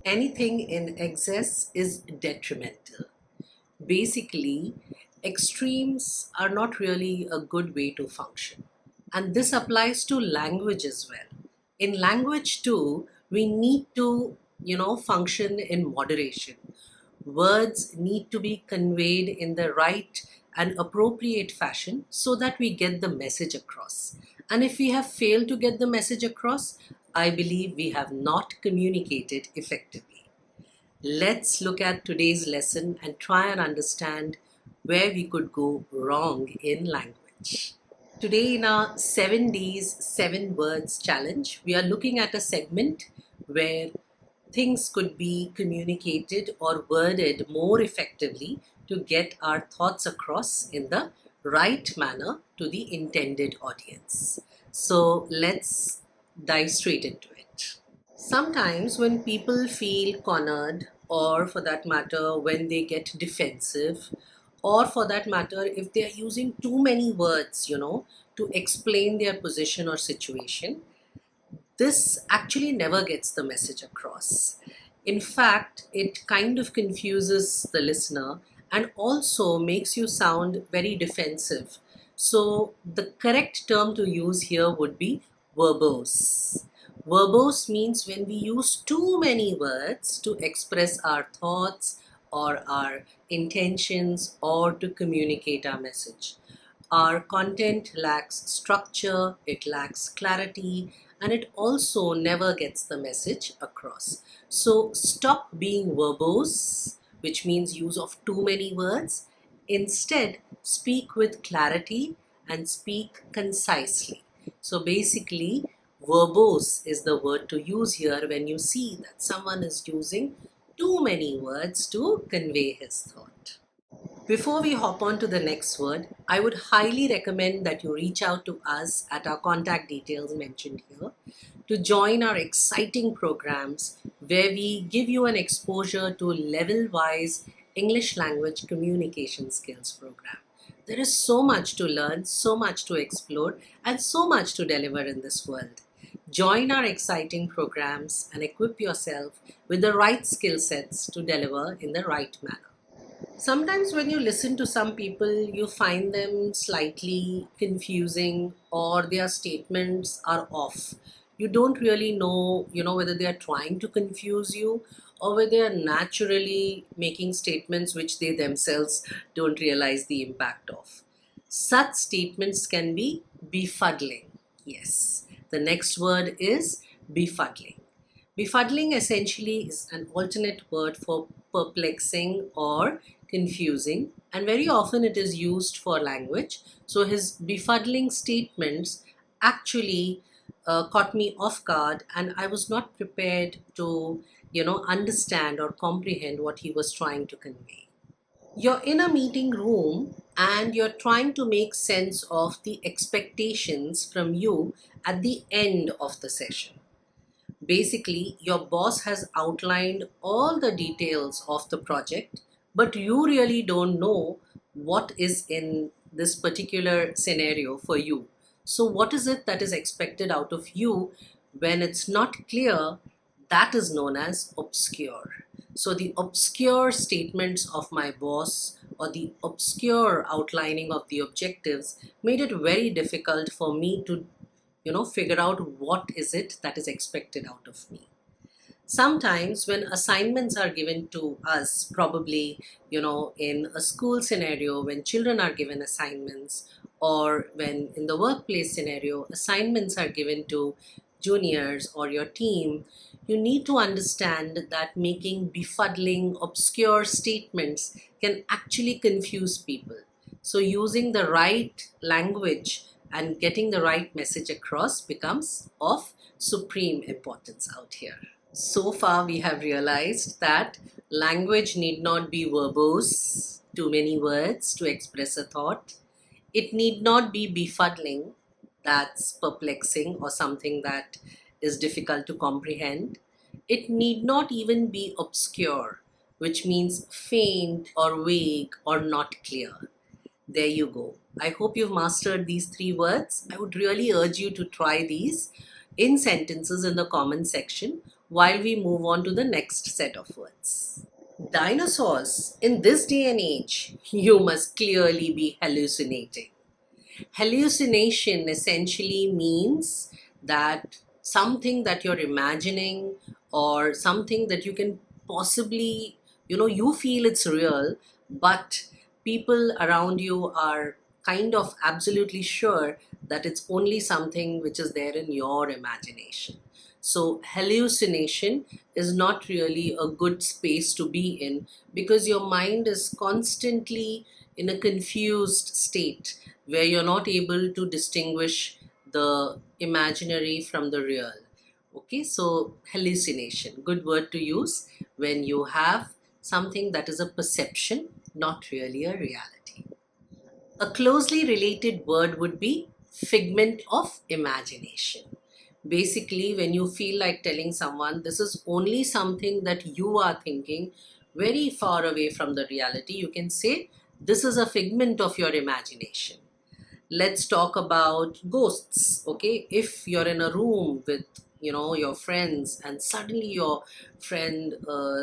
Anything in excess is detrimental. Basically, extremes are not really a good way to function. And this applies to language as well. In language too, we need to, function in moderation. Words need to be conveyed in the right and appropriate fashion so that we get the message across. And if we have failed to get the message across, I believe we have not communicated effectively. Let's look at today's lesson and try and understand where we could go wrong in language. Today, in our 7 days, 7 words challenge, we are looking at a segment where things could be communicated or worded more effectively to get our thoughts across in the right manner to the intended audience. So, let's dive straight into it. Sometimes, when people feel cornered, or for that matter, when they get defensive, or for that matter, if they are using too many words, to explain their position or situation, this actually never gets the message across. In fact, it kind of confuses the listener and also makes you sound very defensive. So, the correct term to use here would be verbose. Verbose means when we use too many words to express our thoughts or our intentions or to communicate our message. Our content lacks structure, it lacks clarity, and it also never gets the message across. So stop being verbose, which means use of too many words. Instead, speak with clarity and speak concisely. So basically, verbose is the word to use here when you see that someone is using too many words to convey his thought. Before we hop on to the next word, I would highly recommend that you reach out to us at our contact details mentioned here to join our exciting programs where we give you an exposure to level wise English language communication skills program. There is so much to learn, so much to explore, and so much to deliver in this world. Join our exciting programs and equip yourself with the right skill sets to deliver in the right manner. Sometimes when you listen to some people, you find them slightly confusing or their statements are off. You don't really know, whether they are trying to confuse you or whether they are naturally making statements which they themselves don't realize the impact of. Such statements can be befuddling. Yes. The next word is befuddling. Befuddling essentially is an alternate word for perplexing or confusing, and very often it is used for language. So his befuddling statements actually caught me off guard, and I was not prepared to, understand or comprehend what he was trying to convey. You're in a meeting room and you're trying to make sense of the expectations from you at the end of the session. Basically, your boss has outlined all the details of the project, but you really don't know what is in this particular scenario for you. So, what is it that is expected out of you when it's not clear? That is known as obscure. So, the obscure statements of my boss or the obscure outlining of the objectives made it very difficult for me to figure out what is it that is expected out of me. Sometimes when assignments are given to us, probably in a school scenario when children are given assignments, or when in the workplace scenario assignments are given to juniors or your team, you need to understand that making befuddling obscure statements can actually confuse people. So using the right language and getting the right message across becomes of supreme importance out here. So far, we have realized that language need not be verbose, too many words to express a thought. It need not be befuddling, that's perplexing or something that is difficult to comprehend. It need not even be obscure, which means faint or vague or not clear. There you go. I hope you've mastered these 3 words. I would really urge you to try these. in sentences in the comment section while we move on to the next set of words. Dinosaurs, in this day and age, you must clearly be hallucinating. Hallucination essentially means that something that you're imagining or something that you can possibly, you feel it's real, but people around you are kind of absolutely sure that it's only something which is there in your imagination. So, hallucination is not really a good space to be in because your mind is constantly in a confused state where you're not able to distinguish the imaginary from the real. Okay, so hallucination, good word to use when you have something that is a perception, not really a reality. A closely related word would be figment of imagination. Basically, when you feel like telling someone this is only something that you are thinking very far away from the reality, you can say this is a figment of your imagination. Let's talk about ghosts. Okay, if you're in a room with your friends and suddenly your friend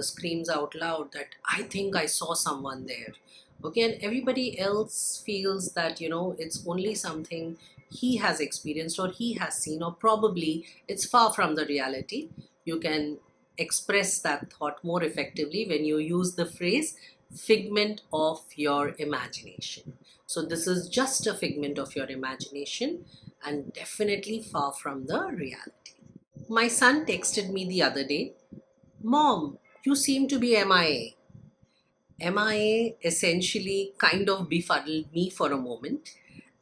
screams out loud that I think I saw someone there, okay, and everybody else feels that it's only something he has experienced or he has seen, or probably it's far from the reality, you can express that thought more effectively when you use the phrase figment of your imagination. So, this is just a figment of your imagination and definitely far from the reality. My son texted me the other day, Mom, you seem to be MIA. MIA essentially kind of befuddled me for a moment.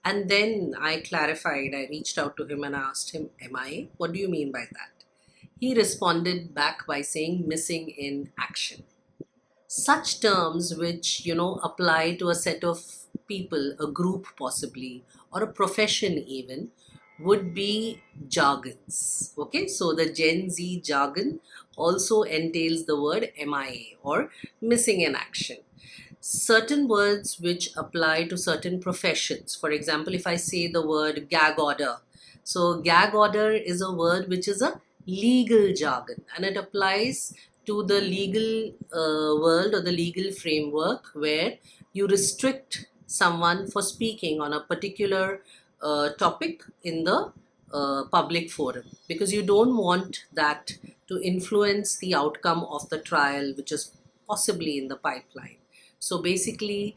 And then I clarified, I reached out to him and asked him, MIA? What do you mean by that? He responded back by saying missing in action. Such terms which apply to a set of people, a group possibly, or a profession even, would be jargons. Okay, so the Gen Z jargon also entails the word MIA, or missing in action. Certain words which apply to certain professions, for example, if I say the word gag order, so gag order is a word which is a legal jargon and it applies to the legal world or the legal framework where you restrict someone for speaking on a particular topic in the public forum because you don't want that to influence the outcome of the trial which is possibly in the pipeline. So basically,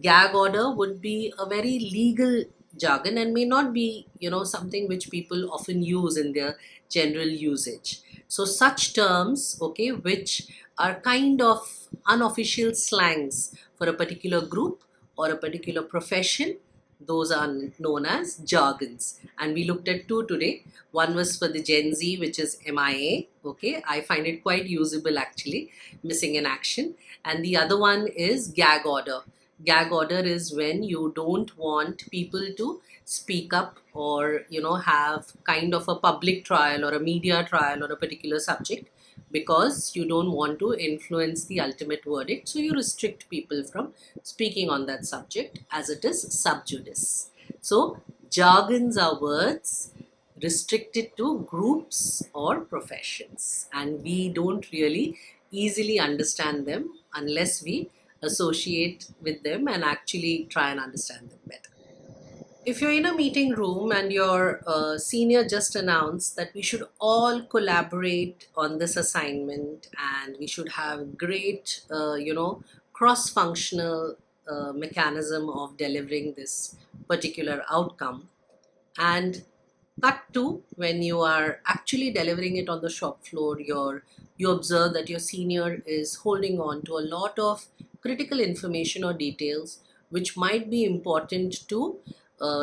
gag order would be a very legal jargon and may not be, something which people often use in their general usage. So such terms, okay, which are kind of unofficial slangs for a particular group or a particular profession, those are known as jargons. And we looked at two today. One was for the Gen Z, which is MIA. Okay, I find it quite usable actually, missing in action. And the other one is gag order. Gag order is when you don't want people to speak up or have kind of a public trial or a media trial on a particular subject because you don't want to influence the ultimate verdict, so you restrict people from speaking on that subject as it is sub judice. So jargons are words restricted to groups or professions, and we don't really easily understand them unless we associate with them and actually try and understand them better. If you're in a meeting room and your senior just announced that we should all collaborate on this assignment and we should have great, cross functional mechanism of delivering this particular outcome, and cut to when you are actually delivering it on the shop floor, you observe that your senior is holding on to a lot of critical information or details which might be important to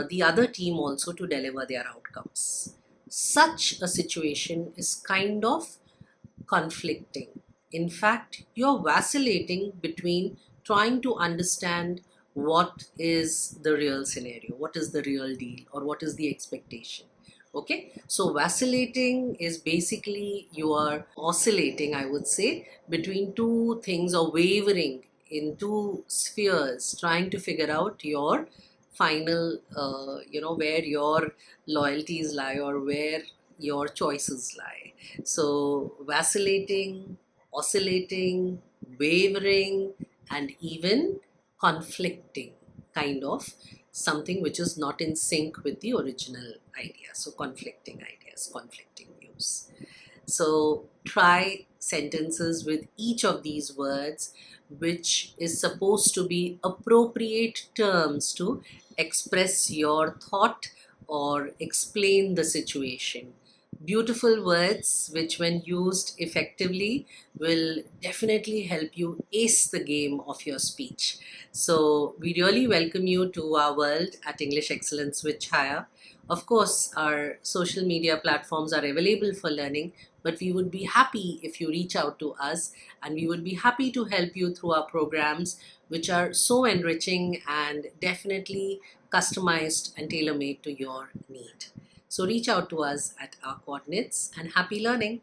the other team also to deliver their outcomes. Such a situation is kind of conflicting. In fact, you're vacillating between trying to understand what is the real scenario, what is the real deal, or what is the expectation. Okay, so vacillating is basically you are oscillating, I would say, between two things or wavering in two spheres, trying to figure out your final, where your loyalties lie or where your choices lie. So, vacillating, oscillating, wavering, and even conflicting, kind of something which is not in sync with the original idea. So, conflicting ideas, conflicting views. So try sentences with each of these words, which is supposed to be appropriate terms to express your thought or explain the situation. Beautiful words, which, when used effectively, will definitely help you ace the game of your speech. So, we really welcome you to our world at English Excellence with Chaya. Of course, our social media platforms are available for learning, but we would be happy if you reach out to us, and we would be happy to help you through our programs, which are so enriching and definitely customized and tailor made to your need. So reach out to us at our coordinates, and happy learning.